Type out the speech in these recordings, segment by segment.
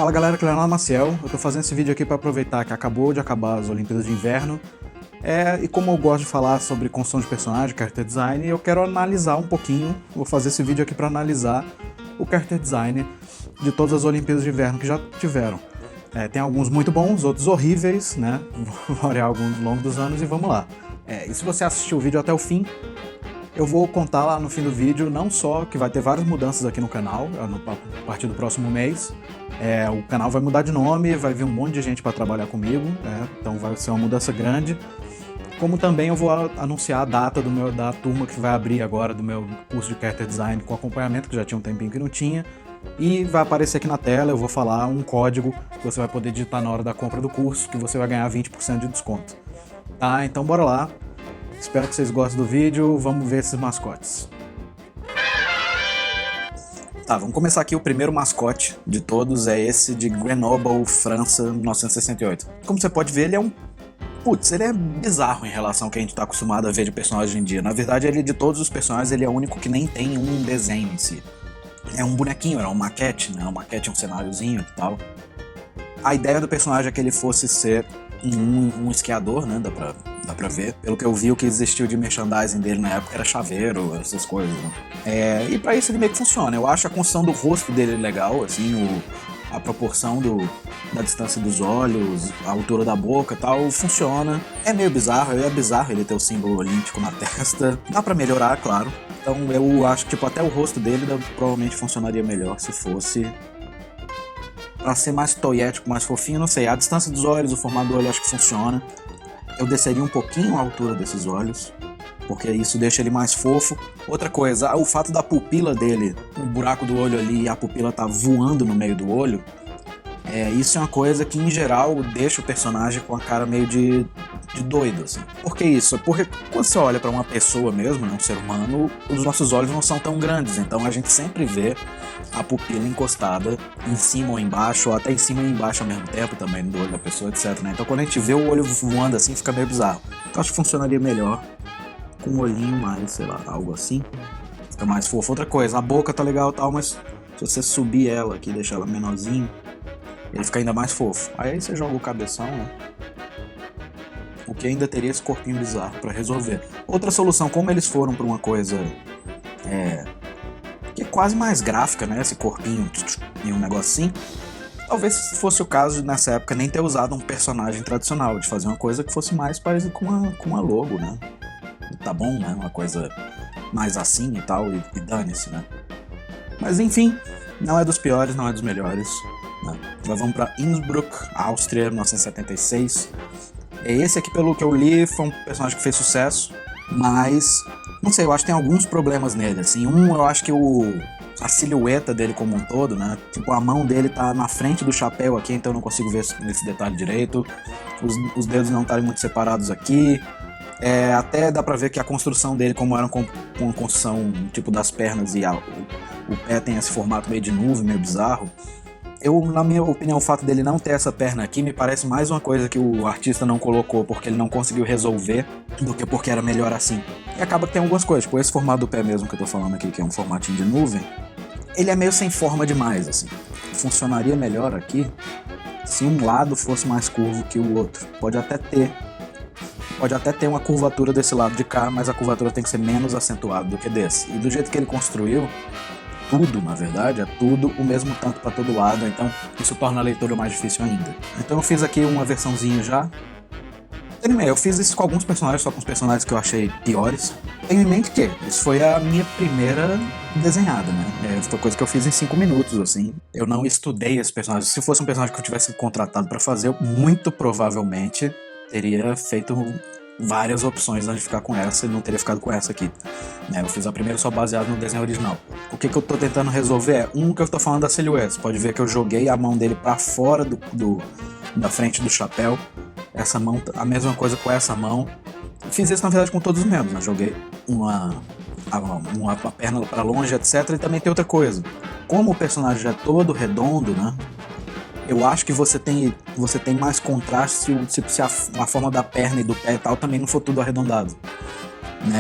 Fala galera, aqui é o Leonardo Maciel. Eu tô fazendo esse vídeo aqui para aproveitar que acabou de acabar as Olimpíadas de Inverno. E como eu gosto de falar sobre construção de personagem, character design, eu quero analisar um pouquinho, vou fazer esse vídeo aqui para analisar o character design de todas as Olimpíadas de Inverno que já tiveram. Tem alguns muito bons, outros horríveis, né? Vou variar alguns ao longo dos anos e vamos lá. E se você assistiu o vídeo até o fim, eu vou contar lá no fim do vídeo, não só que vai ter várias mudanças aqui no canal, a partir do próximo mês. O canal vai mudar de nome, vai vir um monte de gente para trabalhar comigo, então vai ser uma mudança grande. Como também eu vou anunciar a data da turma que vai abrir agora do meu curso de character design com acompanhamento, que já tinha um tempinho que não tinha. E vai aparecer aqui na tela, eu vou falar um código que você vai poder digitar na hora da compra do curso, que você vai ganhar 20% de desconto. Tá, então bora lá. Espero que vocês gostem do vídeo, vamos ver esses mascotes. Tá, vamos começar aqui. O primeiro mascote de todos é esse de Grenoble, França, 1968. Como você pode ver, ele é bizarro em relação ao que a gente tá acostumado a ver de personagem hoje em dia. Na verdade, ele de todos os personagens, ele é o único que nem tem um desenho em si. É um bonequinho, é uma maquete, né? Uma maquete é um cenáriozinho e tal. A ideia do personagem é que ele fosse ser um esquiador, né? Dá pra ver. Pelo que eu vi, o que existiu de merchandising dele na época era chaveiro, essas coisas, né? E pra isso ele meio que funciona. Eu acho a construção do rosto dele legal, assim, a proporção da distância dos olhos, a altura da boca e tal, funciona. É meio bizarro, ele ter o símbolo olímpico na testa. Dá pra melhorar, claro. Então eu acho que até o rosto dele provavelmente funcionaria melhor se fosse pra ser mais toyético, mais fofinho, não sei. A distância dos olhos, o formato do olho, eu acho que funciona. Eu desceria um pouquinho a altura desses olhos, porque isso deixa ele mais fofo. Outra coisa, o fato da pupila dele, o buraco do olho ali e a pupila tá voando no meio do olho, isso é uma coisa que, em geral, deixa o personagem com a cara meio de doido, assim. Por que isso? Porque quando você olha pra uma pessoa mesmo, né, um ser humano, os nossos olhos não são tão grandes, então a gente sempre vê a pupila encostada em cima ou embaixo, ou até em cima e embaixo ao mesmo tempo também, do olho da pessoa, etc, né? Então quando a gente vê o olho voando assim, fica meio bizarro. Então acho que funcionaria melhor com um olhinho mais, sei lá, algo assim. Fica mais fofo. Outra coisa, a boca tá legal e tal, mas se você subir ela aqui e deixar ela menorzinho, ele fica ainda mais fofo. Aí você joga o cabeção, né? O que ainda teria esse corpinho bizarro pra resolver. Outra solução, como eles foram pra uma coisa que é quase mais gráfica, né? Esse corpinho e um negocinho. Talvez fosse o caso, nessa época, nem ter usado um personagem tradicional, de fazer uma coisa que fosse mais parecida com uma logo, né? Tá bom, né? Uma coisa mais assim e tal, e dane-se, né? Mas enfim, não é dos piores, não é dos melhores, né? Agora vamos pra Innsbruck, Áustria, 1976. Esse aqui, pelo que eu li, foi um personagem que fez sucesso, mas não sei, eu acho que tem alguns problemas nele, assim. Eu acho que a silhueta dele como um todo, né? Tipo, a mão dele tá na frente do chapéu aqui, então eu não consigo ver esse detalhe direito. Os dedos não estarem muito separados aqui. Até dá pra ver que a construção dele, como era com uma construção tipo das pernas e o pé tem esse formato meio de nuvem, meio bizarro. Na minha opinião, o fato dele não ter essa perna aqui me parece mais uma coisa que o artista não colocou porque ele não conseguiu resolver do que porque era melhor assim. E acaba que tem algumas coisas, tipo esse formato do pé mesmo que eu tô falando aqui, que é um formatinho de nuvem, ele é meio sem forma demais, assim. Funcionaria melhor aqui se um lado fosse mais curvo que o outro. Pode até ter uma curvatura desse lado de cá, mas a curvatura tem que ser menos acentuada do que desse. E do jeito que ele construiu, tudo, na verdade, é tudo o mesmo tanto para todo lado, então isso torna a leitura mais difícil ainda. Então eu fiz aqui uma versãozinha já. Eu fiz isso com alguns personagens, só com os personagens que eu achei piores. Tenho em mente que isso foi a minha primeira desenhada, né? Foi coisa que eu fiz em 5 minutos, assim. Eu não estudei esse personagem. Se fosse um personagem que eu tivesse contratado para fazer, eu muito provavelmente teria feito várias opções antes de ficar com essa e não teria ficado com essa aqui. Eu fiz a primeira só baseado no desenho original. O que eu tô tentando resolver é, que eu tô falando da silhueta. Você pode ver que eu joguei a mão dele pra fora da frente do chapéu. Essa mão, a mesma coisa com essa mão. Fiz isso na verdade com todos os membros, né? Joguei uma perna pra longe, etc. E também tem outra coisa. Como o personagem já é todo redondo, né? Eu acho que você tem mais contraste se a forma da perna e do pé e tal também não for tudo arredondado.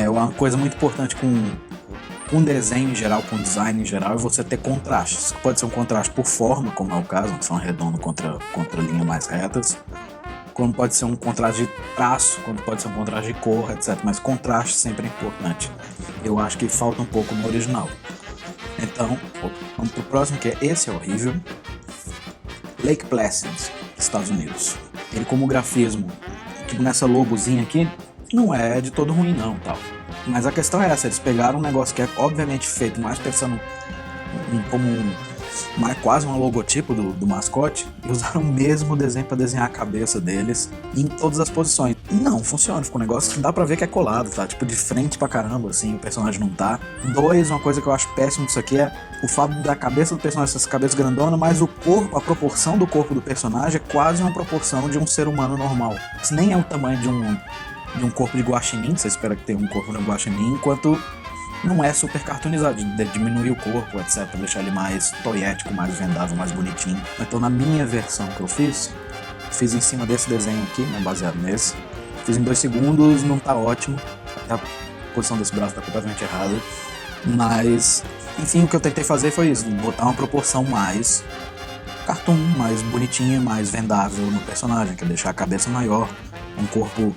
Uma coisa muito importante com com desenho em geral, com design em geral, é você ter contrastes. Pode ser um contraste por forma, como é o caso, uma redonda contra linhas mais retas, como pode ser um contraste de traço, como pode ser um contraste de cor, etc. Mas contraste sempre é importante. Eu acho que falta um pouco no original. Então, vamos pro próximo, que é esse é horrível. Lake Placid, Estados Unidos. Ele como grafismo, tipo nessa logozinha aqui, não é de todo ruim não, tal. Mas a questão é essa, eles pegaram um negócio que é obviamente feito mais pensando como quase um logotipo do mascote e usaram o mesmo desenho para desenhar a cabeça deles em todas as posições. E não funciona, ficou um negócio que dá pra ver que é colado, tá? Tipo de frente pra caramba, assim, o personagem não tá. Uma coisa que eu acho péssimo disso aqui é o fato da cabeça do personagem, essa cabeça grandona, mas o corpo, a proporção do corpo do personagem é quase uma proporção de um ser humano normal. Isso nem é o tamanho de um corpo de guaxinim, você espera que tenha um corpo de guaxinim, enquanto não é super cartoonizado, de diminuir o corpo, etc, pra deixar ele mais toyético, mais vendável, mais bonitinho. Então na minha versão que eu fiz em cima desse desenho aqui, né, baseado nesse, fiz em 2 segundos, não tá ótimo, a posição desse braço tá completamente errada, mas enfim, o que eu tentei fazer foi isso, botar uma proporção mais cartoon, mais bonitinha, mais vendável no personagem, que é deixar a cabeça maior, um corpo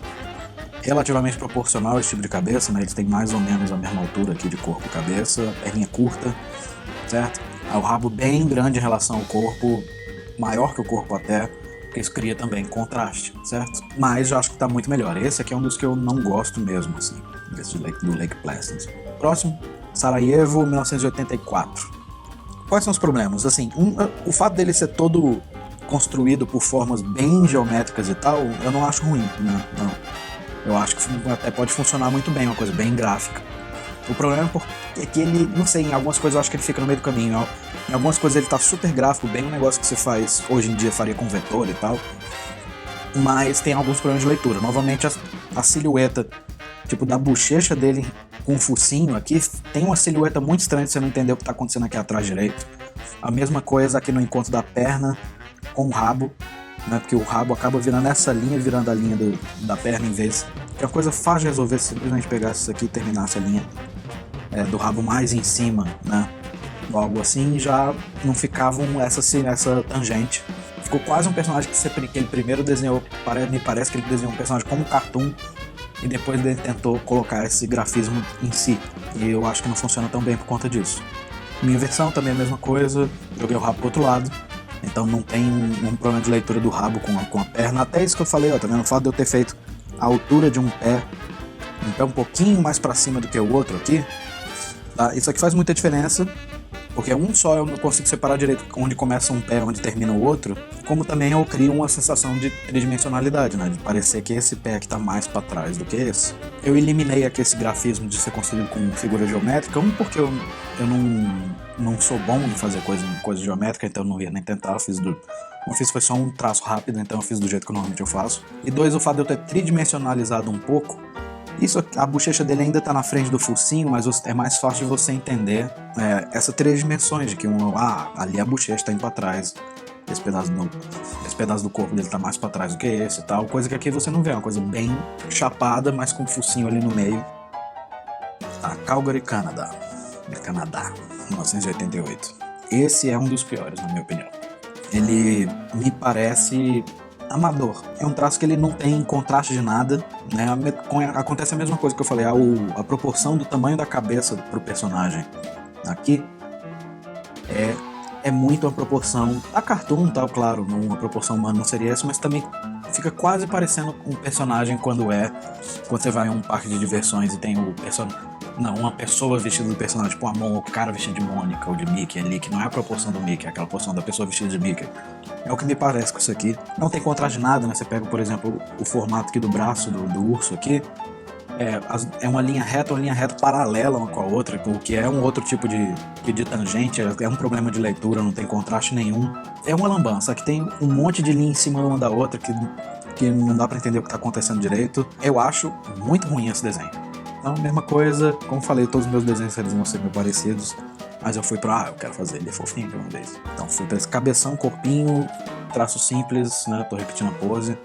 relativamente proporcional a esse tipo de cabeça, né? Eles têm mais ou menos a mesma altura aqui de corpo e cabeça, perninha curta, certo? O rabo bem grande em relação ao corpo, maior que o corpo até, porque isso cria também contraste, certo? Mas eu acho que tá muito melhor. Esse aqui é um dos que eu não gosto mesmo, assim, esse do Lake Placid. Próximo, Sarajevo, 1984. Quais são os problemas? Assim, o fato dele ser todo construído por formas bem geométricas e tal, eu não acho ruim, né? Não. Eu acho que até pode funcionar muito bem, uma coisa bem gráfica. O problema é que ele, não sei, em algumas coisas eu acho que ele fica no meio do caminho. Em algumas coisas ele tá super gráfico, bem um negócio que você faz, hoje em dia faria com vetor e tal. Mas tem alguns problemas de leitura. Novamente a silhueta, tipo, da bochecha dele com o focinho aqui, tem uma silhueta muito estranha, você não entendeu o que tá acontecendo aqui atrás direito. A mesma coisa aqui no encontro da perna com o rabo, né, porque o rabo acaba virando essa linha, virando a linha da perna em vez. Que é uma coisa fácil de resolver se simplesmente pegasse isso aqui e terminasse a linha do rabo mais em cima, né? Ou algo assim, já não ficavam essa tangente. Ficou quase um personagem que ele primeiro desenhou, me parece que ele desenhou um personagem como cartoon e depois ele tentou colocar esse grafismo em si. E eu acho que não funciona tão bem por conta disso. Minha versão também é a mesma coisa, joguei o rabo pro outro lado. Então não tem um problema de leitura do rabo com a perna. Até isso que eu falei, ó, tá vendo? O fato de eu ter feito a altura de um pé um pouquinho mais pra cima do que o outro aqui, tá? Isso aqui faz muita diferença, porque um só eu não consigo separar direito onde começa um pé e onde termina o outro, como também eu crio uma sensação de tridimensionalidade, né? De parecer que esse pé aqui tá mais pra trás do que esse. Eu eliminei aqui esse grafismo de ser construído com figura geométrica, porque eu não sou bom em fazer coisa geométrica, então eu não ia nem tentar, eu fiz foi só um traço rápido, então eu fiz do jeito que normalmente eu faço. E 2, o fato de eu ter tridimensionalizado um pouco, a bochecha dele ainda tá na frente do focinho, mas é mais fácil de você entender essas 3 dimensões, de que ali a bochecha tá indo pra trás, esse pedaço do corpo dele tá mais pra trás do que esse e tal, coisa que aqui você não vê, é uma coisa bem chapada, mas com o focinho ali no meio. Tá, Calgary, Canadá, 1988. Esse é um dos piores, na minha opinião. Ele me parece amador. É um traço que ele não tem contraste de nada, né? Acontece a mesma coisa que eu falei, a proporção do tamanho da cabeça pro personagem aqui é muito uma proporção a cartoon, tá? Claro, uma proporção humana não seria essa, mas também fica quase parecendo um personagem quando você vai a um parque de diversões e tem uma pessoa vestida do personagem, tipo o cara vestido de Mônica ou de Mickey ali, que não é a proporção do Mickey, é aquela proporção da pessoa vestida de Mickey. É o que me parece com isso aqui. Não tem contraste de nada, né? Você pega, por exemplo, o formato aqui do braço do urso aqui, é uma linha reta paralela uma com a outra, o que é um outro tipo de tangente, é um problema de leitura, não tem contraste nenhum. É uma lambança, que tem um monte de linha em cima uma da outra que não dá pra entender o que tá acontecendo direito. Eu acho muito ruim esse desenho. Então, mesma coisa, como falei, todos os meus desenhos eles vão ser meio parecidos, mas eu fui eu quero fazer ele fofinho de uma vez. Então fui pra esse cabeção, corpinho, traço simples, né? Tô repetindo a pose,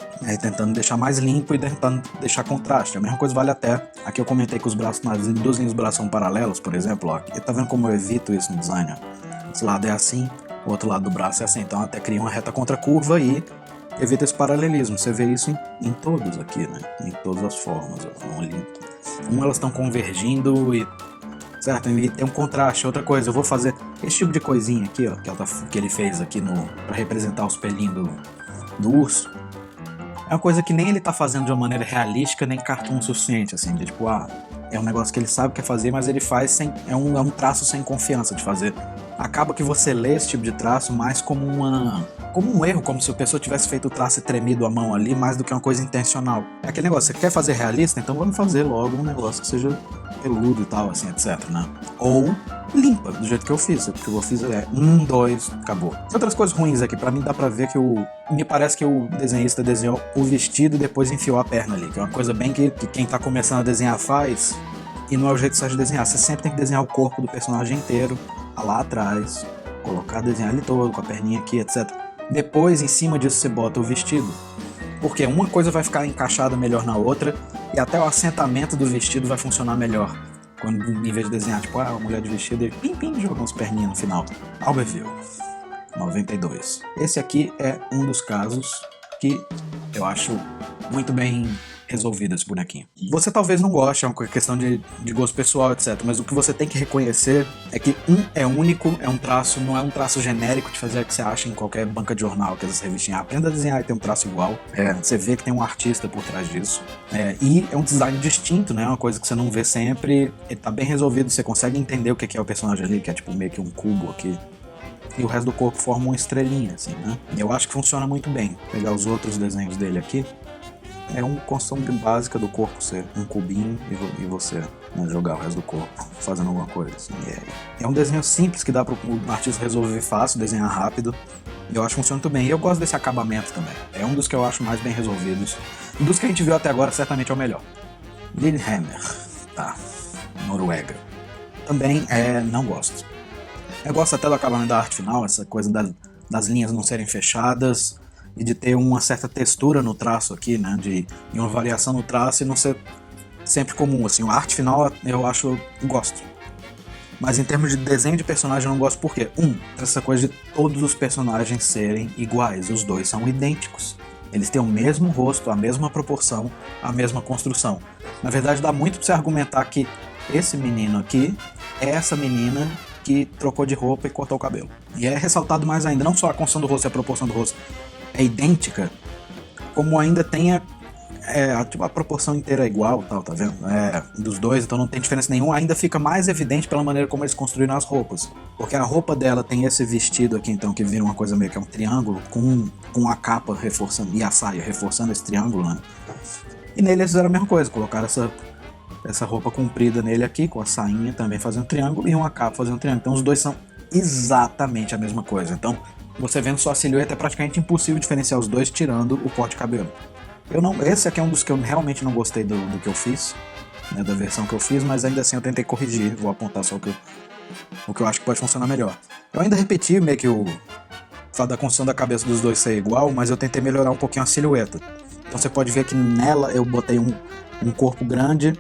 tentando deixar mais limpo e tentando deixar contraste. A mesma coisa vale até, aqui eu comentei que os braços, nas duas linhas dos braços são paralelos, por exemplo, ó. E tá vendo como eu evito isso no design, ó? Esse lado é assim, o outro lado do braço é assim, então até cria uma reta contra curva e evita esse paralelismo. Você vê isso em todos aqui, né? Em todas as formas, ó. Elas estão convergindo e certo? E tem um contraste. Outra coisa, eu vou fazer esse tipo de coisinha aqui, ó, que ele fez aqui pra representar os pelinhos do urso. É uma coisa que nem ele tá fazendo de uma maneira realística, nem cartoon o suficiente, assim, de tipo, é um negócio que ele sabe que quer fazer, mas ele faz sem, é um traço sem confiança de fazer. Acaba que você lê esse tipo de traço mais como um erro, como se a pessoa tivesse feito o traço e tremido a mão ali, mais do que uma coisa intencional. É aquele negócio, você quer fazer realista, então vamos fazer logo um negócio que seja peludo e tal, assim, etc, né? Ou limpa, do jeito que eu fiz. O que eu fiz é 1, 2, acabou. Tem outras coisas ruins aqui, pra mim dá pra ver que me parece que o desenhista desenhou o vestido e depois enfiou a perna ali, que é uma coisa bem que quem tá começando a desenhar faz, e não é o jeito certo de desenhar. Você sempre tem que desenhar o corpo do personagem inteiro, lá atrás, desenhar ele todo, com a perninha aqui, etc. Depois, em cima disso, você bota o vestido. Porque uma coisa vai ficar encaixada melhor na outra, e até o assentamento do vestido vai funcionar melhor. Quando, em vez de desenhar, tipo, uma mulher de vestido, ele pim, joga umas perninhas no final. Albertville, 92. Esse aqui é um dos casos que eu acho muito bem resolvido esse bonequinho. Você talvez não goste, é uma questão de gosto pessoal, etc. Mas o que você tem que reconhecer é que é único, é um traço, não é um traço genérico de fazer que você acha em qualquer banca de jornal, que essas revistinhas. Aprenda a desenhar e tem um traço igual. Você vê que tem um artista por trás disso. E é um design distinto, né? Uma coisa que você não vê sempre. Ele tá bem resolvido, você consegue entender o que é o personagem ali, que é tipo meio que um cubo aqui. E o resto do corpo forma uma estrelinha, assim, né? E eu acho que funciona muito bem. Vou pegar os outros desenhos dele aqui. É uma construção básica do corpo ser um cubinho e você, né, jogar o resto do corpo fazendo alguma coisa. Assim. É um desenho simples que dá para o artista resolver fácil, desenhar rápido. E eu acho que funciona muito bem. E eu gosto desse acabamento também. É um dos que eu acho mais bem resolvidos. E dos que a gente viu até agora, certamente é o melhor. Lillehammer, tá, Noruega. Também não gosto. Eu gosto até do acabamento da arte final, essa coisa das linhas não serem fechadas. E de ter uma certa textura no traço aqui, né? De uma variação no traço e não ser sempre comum. Assim, a arte final eu gosto. Mas em termos de desenho de personagem eu não gosto porque, essa coisa de todos os personagens serem iguais. Os dois são idênticos. Eles têm o mesmo rosto, a mesma proporção, a mesma construção. Na verdade, dá muito pra você argumentar que esse menino aqui é essa menina que trocou de roupa e cortou o cabelo. E é ressaltado mais ainda, não só a construção do rosto e a proporção do rosto é idêntica, como ainda tem a proporção inteira é igual, tá vendo? Dos dois, então não tem diferença nenhuma. Ainda fica mais evidente pela maneira como eles construíram as roupas. Porque a roupa dela tem esse vestido aqui, então, que vira uma coisa meio que um triângulo, com a capa reforçando, e a saia reforçando esse triângulo, né? E nele eles fizeram a mesma coisa, colocaram essa roupa comprida nele aqui, com a sainha também fazendo triângulo, e uma capa fazendo triângulo. Então os dois são exatamente a mesma coisa. Então, você vendo só a silhueta é praticamente impossível diferenciar os dois tirando o corte de cabelo. Esse aqui é um dos que eu realmente não gostei do que eu fiz, né, da versão que eu fiz, mas ainda assim eu tentei corrigir, vou apontar só o que eu acho que pode funcionar melhor. Eu ainda repeti meio que o fato da construção da cabeça dos dois ser igual, mas eu tentei melhorar um pouquinho a silhueta. Então você pode ver que nela eu botei um corpo grande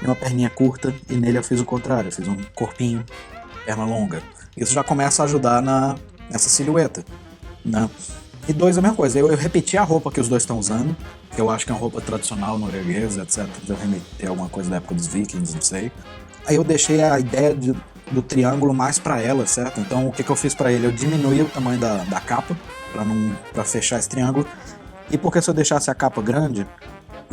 e uma perninha curta, e nele eu fiz o contrário, eu fiz um corpinho, perna longa. Isso já começa a ajudar nessa silhueta, né? E dois, a mesma coisa, eu repeti a roupa que os dois estão usando, que eu acho que é uma roupa tradicional norueguesa, etc. Eu remeter alguma coisa da época dos vikings, não sei. Aí eu deixei a ideia do triângulo mais pra ela, certo? Então o que eu fiz pra ele? Eu diminuí o tamanho da capa, pra fechar esse triângulo, e porque se eu deixasse a capa grande,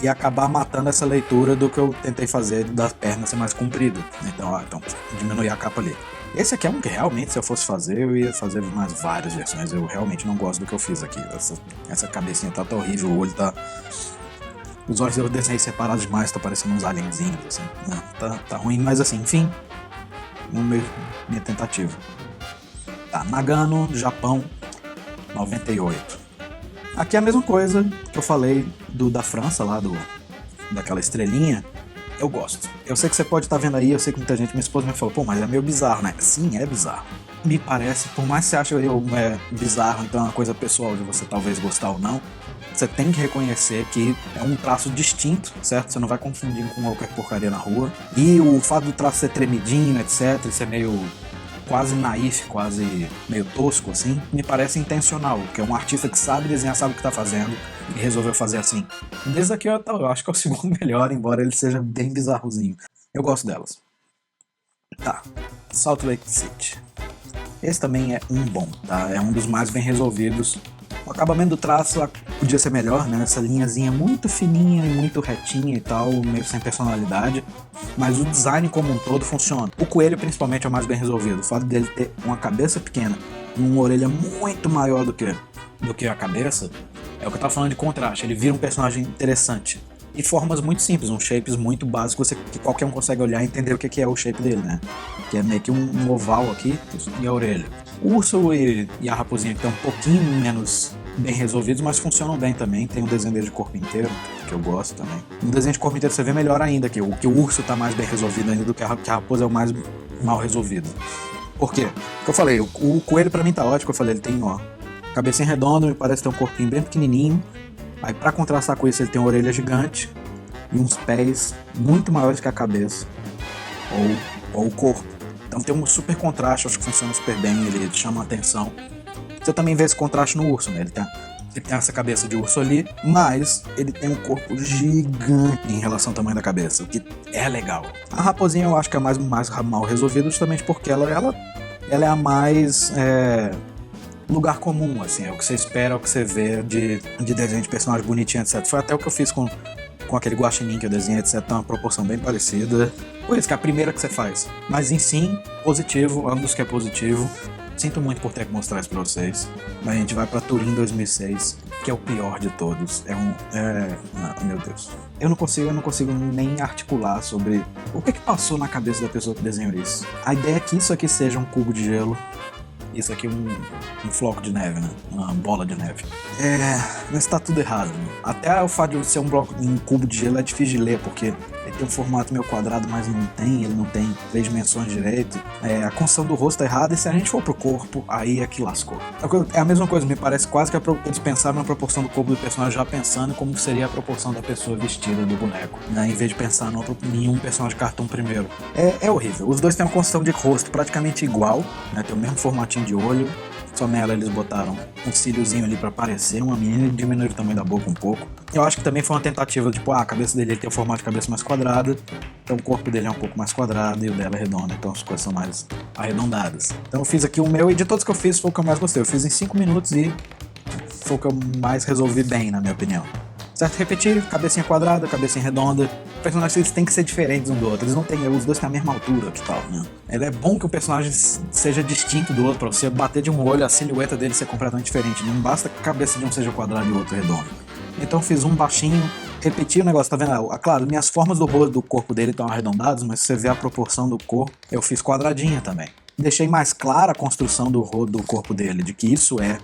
ia acabar matando essa leitura do que eu tentei fazer das pernas ser mais comprido. Então diminuir a capa ali. Esse aqui é um que realmente, se eu fosse fazer, eu ia fazer mais várias versões. Eu realmente não gosto do que eu fiz aqui. Essa cabecinha tá horrível, o olho tá... Os olhos eu desenhei separados demais, tá parecendo uns alienzinhos, assim. Não, tá ruim, mas assim, enfim. Minha tentativa. Tá, Nagano, Japão, 98. Aqui é a mesma coisa que eu falei da França, lá daquela estrelinha. eu gosto. Eu sei que você pode estar vendo aí, eu sei que muita gente, minha esposa me falou, pô, mas é meio bizarro, né? Sim, é bizarro. Me parece, por mais que você ache bizarro, então é uma coisa pessoal de você talvez gostar ou não, você tem que reconhecer que é um traço distinto, certo? Você não vai confundir com qualquer porcaria na rua. E o fato do traço ser tremidinho, etc., ser meio quase naif, quase meio tosco, assim, me parece intencional, que é um artista que sabe desenhar, sabe o que tá fazendo e resolveu fazer assim. Desde aqui eu acho que é o segundo melhor, embora ele seja bem bizarrozinho. Eu gosto delas. Tá, Salt Lake City. Esse também é um bom, tá? É um dos mais bem resolvidos. O acabamento do traço podia ser melhor, né? Essa linhazinha muito fininha e muito retinha e tal, meio sem personalidade. Mas o design como um todo funciona. O coelho, principalmente, é o mais bem resolvido. O fato dele ter uma cabeça pequena e uma orelha muito maior do que a cabeça, é o que eu tava falando de contraste. Ele vira um personagem interessante. E formas muito simples, uns shapes muito básicos que qualquer um consegue olhar e entender o que é o shape dele, né? Que é meio que um oval aqui e a orelha. O urso e a raposinha que estão um pouquinho menos bem resolvidos, mas funcionam bem também. Tem um desenho dele de corpo inteiro, que eu gosto também. No desenho de corpo inteiro você vê melhor ainda, que o urso tá mais bem resolvido ainda do que a raposa é o mais mal resolvido. Por quê? Porque eu falei, o coelho pra mim tá ótimo, eu falei, ele tem, ó, cabecinha redonda, me parece ter um corpinho bem pequenininho. Aí pra contrastar com isso ele tem uma orelha gigante e uns pés muito maiores que a cabeça ou o corpo. Então tem um super contraste, acho que funciona super bem, ele chama a atenção. Você também vê esse contraste no urso, né? Ele tem essa cabeça de urso ali, mas ele tem um corpo gigante em relação ao tamanho da cabeça, o que é legal. A raposinha eu acho que é mais mal resolvida justamente porque ela é a mais... lugar comum, assim, é o que você espera, é o que você vê de desenho de personagem bonitinho, etc. Foi até o que eu fiz com aquele guaxinim que eu desenhei, etc. Tem uma proporção bem parecida. Por isso que é a primeira que você faz. Mas em si, positivo, é um dos que é positivo. Sinto muito por ter que mostrar isso pra vocês. Mas a gente vai pra Turim 2006, que é o pior de todos. Meu Deus. Eu não consigo nem articular sobre o que passou na cabeça da pessoa que desenhou isso. A ideia é que isso aqui seja um cubo de gelo. Isso aqui é um floco de neve, né? Uma bola de neve. Mas tá tudo errado, né? Até o fato de ser um cubo de gelo é difícil de ler, porque ele tem um formato meio quadrado, mas ele não tem 3 dimensões direito. A construção do rosto tá errada, e se a gente for pro corpo, aí é que lascou. É a mesma coisa, me parece quase que eles pensaram na proporção do corpo do personagem já pensando como seria a proporção da pessoa vestida do boneco, né? Em vez de pensar em um personagem de cartão primeiro. É horrível. Os dois têm uma construção de rosto praticamente igual, né? Tem o mesmo formatinho de olho, só nela eles botaram um cíliozinho ali pra parecer uma menina e diminuíram o tamanho da boca um pouco. Eu acho que também foi uma tentativa, tipo, a cabeça dele tem o formato de cabeça mais quadrada, então o corpo dele é um pouco mais quadrado e o dela é redondo, então as coisas são mais arredondadas. Então eu fiz aqui o meu, e de todos que eu fiz foi o que eu mais gostei. Eu fiz em 5 minutos e foi o que eu mais resolvi bem, na minha opinião. Certo? Repetir, cabecinha quadrada, cabecinha redonda. Os personagens eles têm que ser diferentes um do outro. Eles não têm, os dois têm a mesma altura, que tal, né? É bom que o personagem seja distinto do outro, pra você bater de um olho, a silhueta dele ser completamente diferente. Não basta que a cabeça de um seja quadrada e o outro redondo. Então eu fiz um baixinho, repeti o negócio, tá vendo? Claro, minhas formas do corpo dele estão arredondadas, mas se você vê a proporção do corpo, eu fiz quadradinha também. Deixei mais clara a construção do corpo dele, de que isso é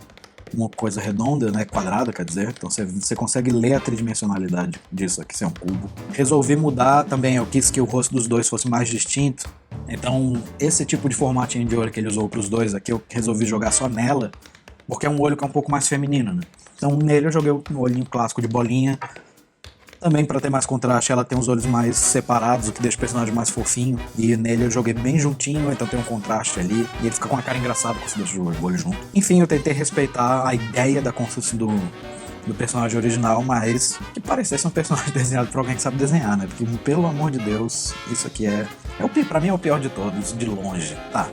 uma coisa redonda, né, quadrada, quer dizer, então você consegue ler a tridimensionalidade disso aqui, ser um cubo. Resolvi mudar também, eu quis que o rosto dos dois fosse mais distinto, então esse tipo de formatinho de olho que ele usou para os dois aqui, eu resolvi jogar só nela, porque é um olho que é um pouco mais feminino, né? Então nele eu joguei o olhinho clássico de bolinha. Também para ter mais contraste, ela tem os olhos mais separados, o que deixa o personagem mais fofinho. E nele eu joguei bem juntinho, então tem um contraste ali. E ele fica com uma cara engraçada quando você deixa o olho junto. Enfim, eu tentei respeitar a ideia da construção do personagem original, mas que parecesse um personagem desenhado por alguém que sabe desenhar, né? Porque, pelo amor de Deus, isso aqui pra mim é o pior de todos, de longe. Tá.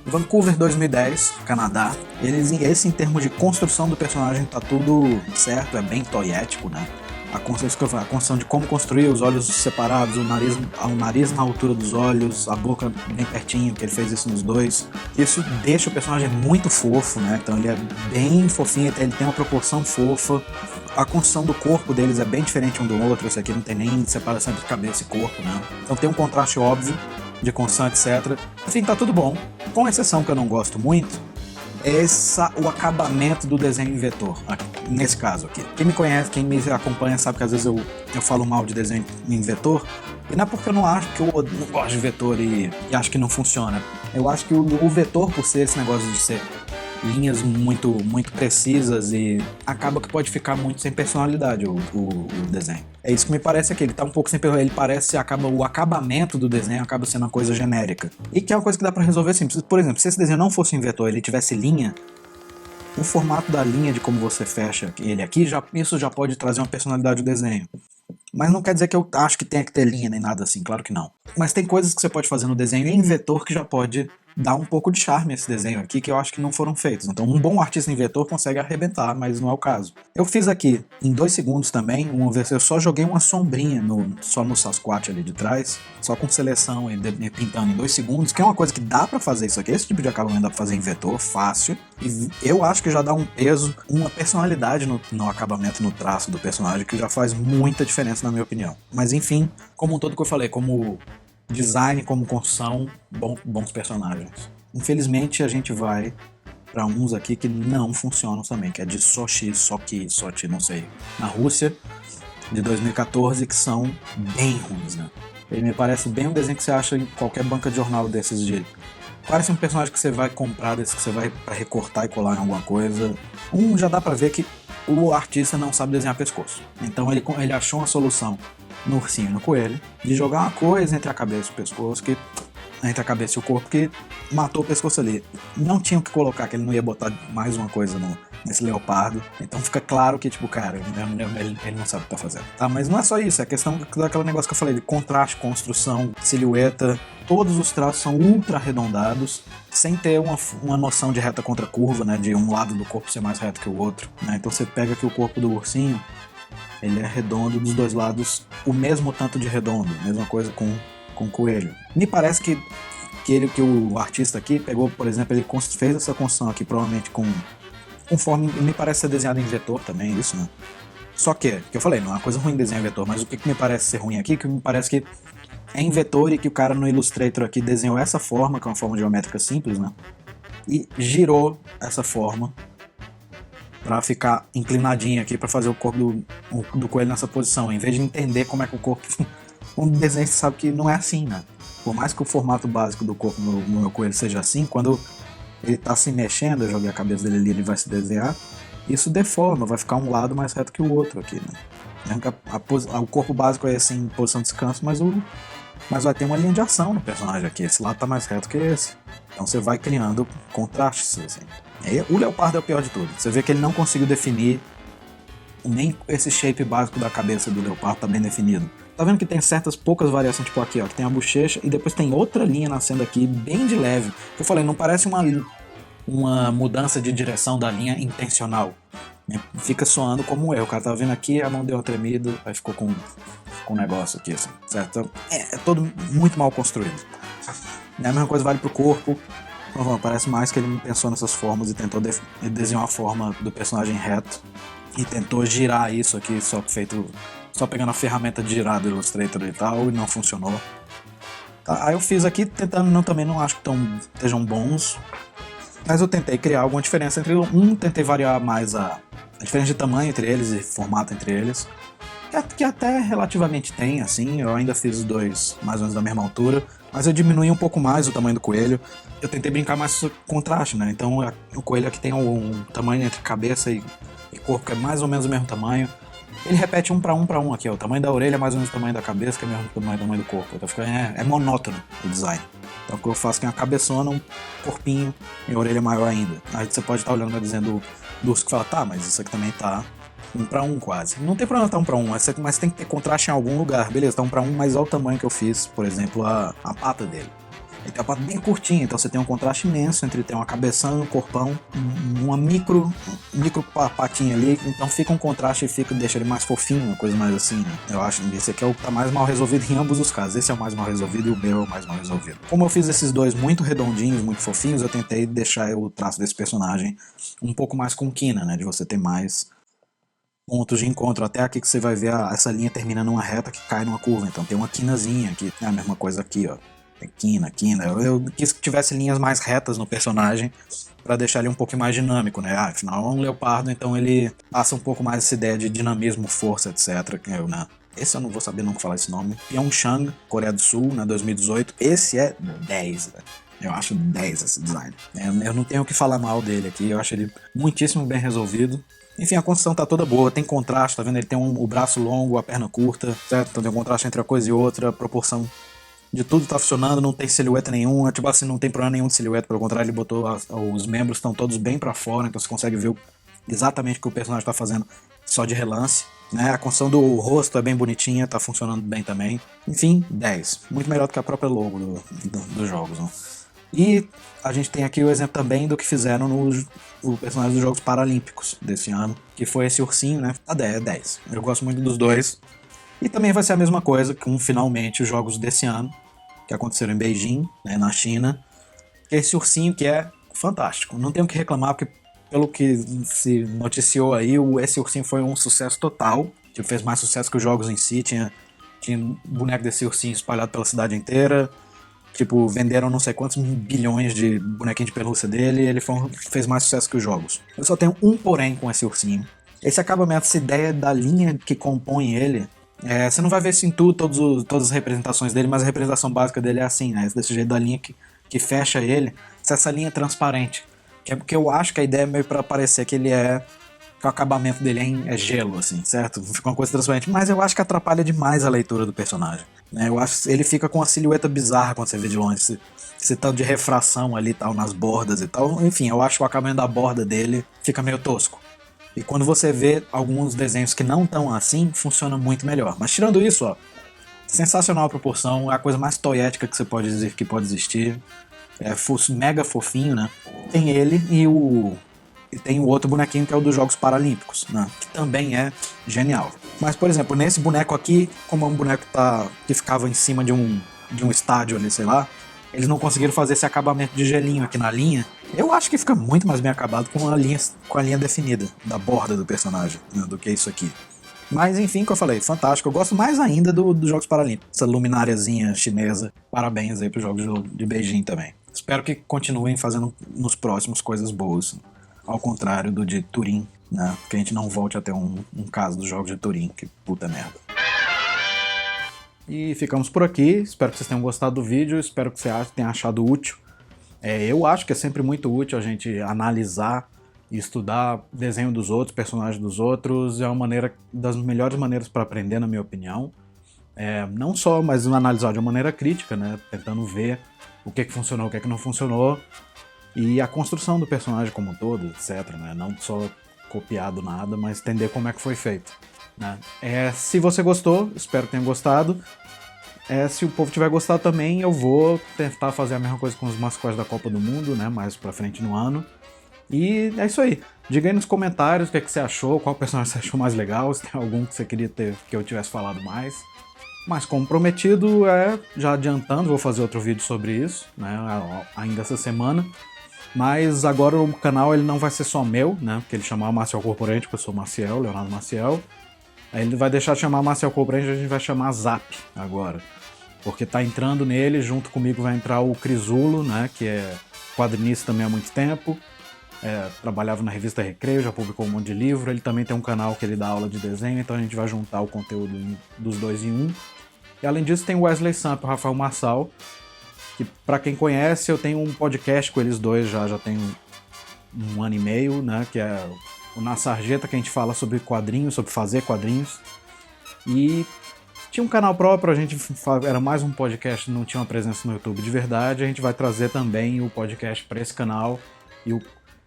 Vancouver 2010, Canadá. Esse em termos de construção do personagem tá tudo certo, é bem toyético, né? A construção de como construir os olhos separados, o nariz na altura dos olhos, a boca bem pertinho, que ele fez isso nos dois. Isso deixa o personagem muito fofo, né? Então ele é bem fofinho, ele tem uma proporção fofa. A construção do corpo deles é bem diferente um do outro, esse aqui não tem nem separação entre cabeça e corpo, né? Então tem um contraste óbvio de construção, etc. Enfim, tá tudo bom. Com exceção que eu não gosto muito, o acabamento do desenho em vetor, nesse caso aqui. Quem me conhece, quem me acompanha sabe que às vezes eu falo mal de desenho em vetor, E não é porque eu não acho que eu não gosto de vetor e acho que não funciona. Eu acho que o vetor, por ser esse negócio de ser linhas muito, muito precisas e acaba que pode ficar muito sem personalidade o desenho. É isso que me parece aqui, ele tá um pouco sem personalidade, ele parece, o acabamento do desenho acaba sendo uma coisa genérica. E que é uma coisa que dá pra resolver simples. Por exemplo, se esse desenho não fosse um vetor, ele tivesse linha, o formato da linha de como você fecha ele aqui, isso já pode trazer uma personalidade do desenho. Mas não quer dizer que eu acho que tenha que ter linha nem nada assim, claro que não. Mas tem coisas que você pode fazer no desenho em vetor que já pode dar um pouco de charme a esse desenho aqui, que eu acho que não foram feitos. Então um bom artista em vetor consegue arrebentar, mas não é o caso. Eu fiz aqui em 2 segundos também, uma vez eu só joguei uma sombrinha só no Sasquatch ali de trás, só com seleção e pintando em 2 segundos, que é uma coisa que dá pra fazer isso aqui, esse tipo de acabamento dá pra fazer em vetor, fácil. E eu acho que já dá um peso, uma personalidade no acabamento, no traço do personagem, que já faz muita diferença na minha opinião. Mas enfim, como um todo que eu falei, como design, como construção, bons personagens. Infelizmente a gente vai para uns aqui que não funcionam também, que é de Sochi, não sei, na Rússia, de 2014, que são bem ruins, né? Ele me parece bem um desenho que você acha em qualquer banca de jornal desses de... Parece um personagem que você vai comprar, desse que você vai para recortar e colar em alguma coisa. Já dá para ver que o artista não sabe desenhar pescoço. Então ele achou uma solução no ursinho e no coelho de jogar uma coisa entre a cabeça e o pescoço, entre a cabeça e o corpo, que matou o pescoço ali. Não tinha o que colocar, que ele não ia botar mais uma coisa nesse leopardo. Então fica claro que, tipo, cara, ele não sabe o que tá fazendo. Tá, mas não é só isso, é questão daquele negócio que eu falei, de contraste, construção, silhueta. Todos os traços são ultra arredondados, sem ter uma noção de reta contra curva, né? De um lado do corpo ser mais reto que o outro, né? Então você pega aqui o corpo do ursinho, ele é redondo dos dois lados, o mesmo tanto de redondo, mesma coisa com o coelho. Me parece que o artista aqui pegou, por exemplo, ele fez essa construção aqui provavelmente conforme me parece ser desenhado em vetor também, isso, né? Só que eu falei, não é uma coisa ruim desenhar em vetor, mas o que me parece ser ruim aqui, que me parece que é em vetor e que o cara no Illustrator aqui desenhou essa forma, que é uma forma geométrica simples, né? E girou essa forma pra ficar inclinadinho aqui, pra fazer o corpo do coelho nessa posição, em vez de entender como é que o corpo... Um desenho você sabe que não é assim, né? Por mais que o formato básico do corpo no meu coelho seja assim, quando ele tá se mexendo, eu joguei a cabeça dele ali, ele vai se desenhar, isso deforma, vai ficar um lado mais reto que o outro aqui, né? O corpo básico é assim, em posição de descanso, mas vai ter uma linha de ação no personagem aqui, esse lado tá mais reto que esse. Então você vai criando contrastes, assim. E o leopardo é o pior de tudo. Você vê que ele não conseguiu definir, nem esse shape básico da cabeça do leopardo tá bem definido. Tá vendo que tem poucas variações, tipo aqui, ó, que tem a bochecha e depois tem outra linha nascendo aqui, bem de leve. Eu falei, não parece uma mudança de direção da linha intencional. Fica soando como um erro. O cara tá vendo aqui, a mão deu uma tremida, aí ficou com um negócio aqui, assim, certo? É todo muito mal construído. A mesma coisa vale pro corpo. Parece mais que ele pensou nessas formas e tentou desenhar uma forma do personagem reto e tentou girar isso aqui, só pegando a ferramenta de girar do Illustrator e tal, e não funcionou. Tá, aí eu fiz aqui, tentando, também não acho que estejam bons, mas eu tentei criar alguma diferença entre tentei variar mais a diferença de tamanho entre eles e formato entre eles, que até relativamente tem, assim, eu ainda fiz os dois mais ou menos da mesma altura, mas eu diminuí um pouco mais o tamanho do coelho, eu tentei brincar mais com contraste, né, então o coelho aqui tem um tamanho entre cabeça e corpo que é mais ou menos o mesmo tamanho. Ele repete um para um aqui, ó. O tamanho da orelha é mais ou menos o tamanho da cabeça, que é o mesmo tamanho do corpo. Então é monótono o design. Então o que eu faço é uma cabeçona, um corpinho e a orelha maior ainda. Aí você pode estar olhando e dizendo do urso que fala, tá, mas isso aqui também tá 1 para 1 quase. Não tem problema tá 1 para 1, mas tem que ter contraste em algum lugar. Beleza, tá 1 para 1, mas olha o tamanho que eu fiz, por exemplo, a pata dele. Ele tem a pata bem curtinha, então você tem um contraste imenso entre ter uma cabeção e um corpão, uma micro patinha ali, então fica um contraste e deixa ele mais fofinho, uma coisa mais assim, né? Eu acho que esse aqui é o que tá mais mal resolvido em ambos os casos. Esse é o mais mal resolvido e o meu é o mais mal resolvido. Como eu fiz esses dois muito redondinhos, muito fofinhos, eu tentei deixar o traço desse personagem um pouco mais com quina, né? De você ter mais pontos de encontro. Até aqui que você vai ver essa linha termina numa reta que cai numa curva, então tem uma quinazinha aqui, é a mesma coisa aqui, ó. Tem quina. Eu quis que tivesse linhas mais retas no personagem pra deixar ele um pouco mais dinâmico, né? Afinal é um leopardo, então ele passa um pouco mais essa ideia de dinamismo, força, etc. Esse eu não vou saber nunca falar esse nome. Pyeongchang, Coreia do Sul, né, 2018. Esse é 10, velho. Eu acho 10 esse design. Eu não tenho o que falar mal dele aqui, eu acho ele muitíssimo bem resolvido. Enfim, a construção tá toda boa, tem contraste, tá vendo? Ele tem o braço longo, a perna curta, certo? Então tem um contraste entre uma coisa e outra, a proporção de tudo tá funcionando, não tem silhueta nenhuma, tipo assim, não tem problema nenhum de silhueta, pelo contrário, ele botou, os membros estão todos bem pra fora, então você consegue ver exatamente o que o personagem tá fazendo só de relance, né? A construção do rosto é bem bonitinha, tá funcionando bem também. Enfim, 10. Muito melhor do que a própria logo dos jogos, né? E a gente tem aqui o exemplo também do que fizeram no personagem dos Jogos Paralímpicos desse ano, que foi esse ursinho, né? A 10. Eu gosto muito dos dois. E também vai ser a mesma coisa com, finalmente, os jogos desse ano, que aconteceram em Beijing, né, na China. Esse ursinho que é fantástico. Não tenho o que reclamar, porque pelo que se noticiou aí, esse ursinho foi um sucesso total. Tipo, fez mais sucesso que os jogos em si. Tinha boneco desse ursinho espalhado pela cidade inteira. Tipo, venderam não sei quantos bilhões de bonequinhos de pelúcia dele e ele fez mais sucesso que os jogos. Eu só tenho um porém com esse ursinho. Esse acabamento, essa ideia da linha que compõe ele, você não vai ver isso em tudo, todas as representações dele, mas a representação básica dele é assim, né? Desse jeito da linha que fecha ele, essa linha transparente. Que é porque eu acho que a ideia é meio pra parecer que ele que o acabamento dele é gelo, assim, certo? Fica uma coisa transparente. Mas eu acho que atrapalha demais a leitura do personagem. Né? Eu acho que ele fica com uma silhueta bizarra quando você vê de longe. Esse tal de refração ali tal, nas bordas e tal. Enfim, eu acho que o acabamento da borda dele fica meio tosco. E quando você vê alguns desenhos que não estão assim, funciona muito melhor. Mas tirando isso, ó, sensacional a proporção, é a coisa mais toyética que você pode dizer que pode existir. É mega fofinho, né? Tem ele e tem o outro bonequinho que é o dos Jogos Paralímpicos, né? Que também é genial. Mas, por exemplo, nesse boneco aqui, como é um boneco que ficava em cima de um estádio ali, sei lá, eles não conseguiram fazer esse acabamento de gelinho aqui na linha. Eu acho que fica muito mais bem acabado com a linha definida da borda do personagem, né, do que isso aqui. Mas enfim, como eu falei, fantástico. Eu gosto mais ainda dos Jogos Paralímpicos. Essa lumináriazinha chinesa. Parabéns aí pros Jogos de Beijing também. Espero que continuem fazendo nos próximos coisas boas. Ao contrário do de Turim, né? Que a gente não volte a ter um caso dos Jogos de Turim. Que puta merda. E ficamos por aqui. Espero que vocês tenham gostado do vídeo. Espero que você tenha achado útil. Eu acho que é sempre muito útil a gente analisar e estudar desenho dos outros, personagens dos outros. É uma das melhores maneiras para aprender, na minha opinião. Não só, mas analisar de uma maneira crítica, né? Tentando ver o que funcionou, o que não funcionou. E a construção do personagem como um todo, etc. Né? Não só copiar do nada, mas entender como é que foi feito. Né? Se você gostou, espero que tenha gostado. Se o povo tiver gostado também, eu vou tentar fazer a mesma coisa com os mascotes da Copa do Mundo, né? Mais pra frente no ano. E é isso aí. Diga aí nos comentários o que você achou, qual personagem você achou mais legal, se tem algum que você queria que eu tivesse falado mais. Mas como prometido, já adiantando, vou fazer outro vídeo sobre isso, né? Ainda essa semana. Mas agora o canal ele não vai ser só meu, né? Porque ele chamava Maciel Corporante, porque eu sou Maciel, Leonardo Maciel. Aí ele vai deixar de chamar Maciel Corporante, a gente vai chamar Zap agora. Porque tá entrando nele, junto comigo vai entrar o Crisulo, né? Que é quadrinista também há muito tempo. Trabalhava na revista Recreio, já publicou um monte de livro. Ele também tem um canal que ele dá aula de desenho, então a gente vai juntar o conteúdo dos dois em um. E além disso tem o Wesley Samp e o Rafael Marçal, que pra quem conhece, eu tenho um podcast com eles dois já tem um ano e meio, né? Que é o Na Sarjeta, que a gente fala sobre quadrinhos, sobre fazer quadrinhos. E tinha um canal próprio, era mais um podcast, não tinha uma presença no YouTube de verdade. A gente vai trazer também o podcast para esse canal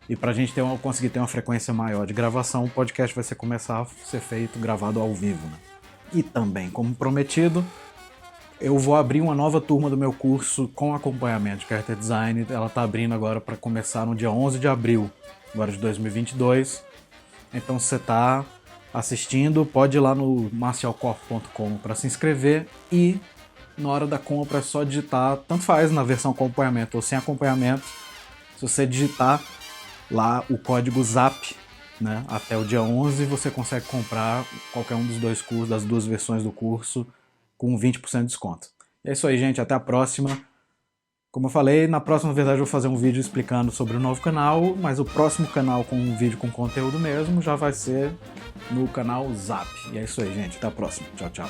e pra gente conseguir ter uma frequência maior de gravação, o podcast vai começar a ser feito, gravado ao vivo. Né? E também, como prometido, eu vou abrir uma nova turma do meu curso com acompanhamento de Character Design. Ela tá abrindo agora para começar no dia 11 de abril, agora de 2022. Então se você tá assistindo, pode ir lá no marcialcorp.com para se inscrever e na hora da compra é só digitar, tanto faz na versão acompanhamento ou sem acompanhamento, se você digitar lá o código ZAP, né, até o dia 11 você consegue comprar qualquer um dos dois cursos, das duas versões do curso com 20% de desconto. É isso aí, gente, até a próxima. Como eu falei, na próxima, na verdade, eu vou fazer um vídeo explicando sobre o novo canal, mas o próximo canal com um vídeo com conteúdo mesmo já vai ser no canal Zap. E é isso aí, gente. Até a próxima. Tchau, tchau.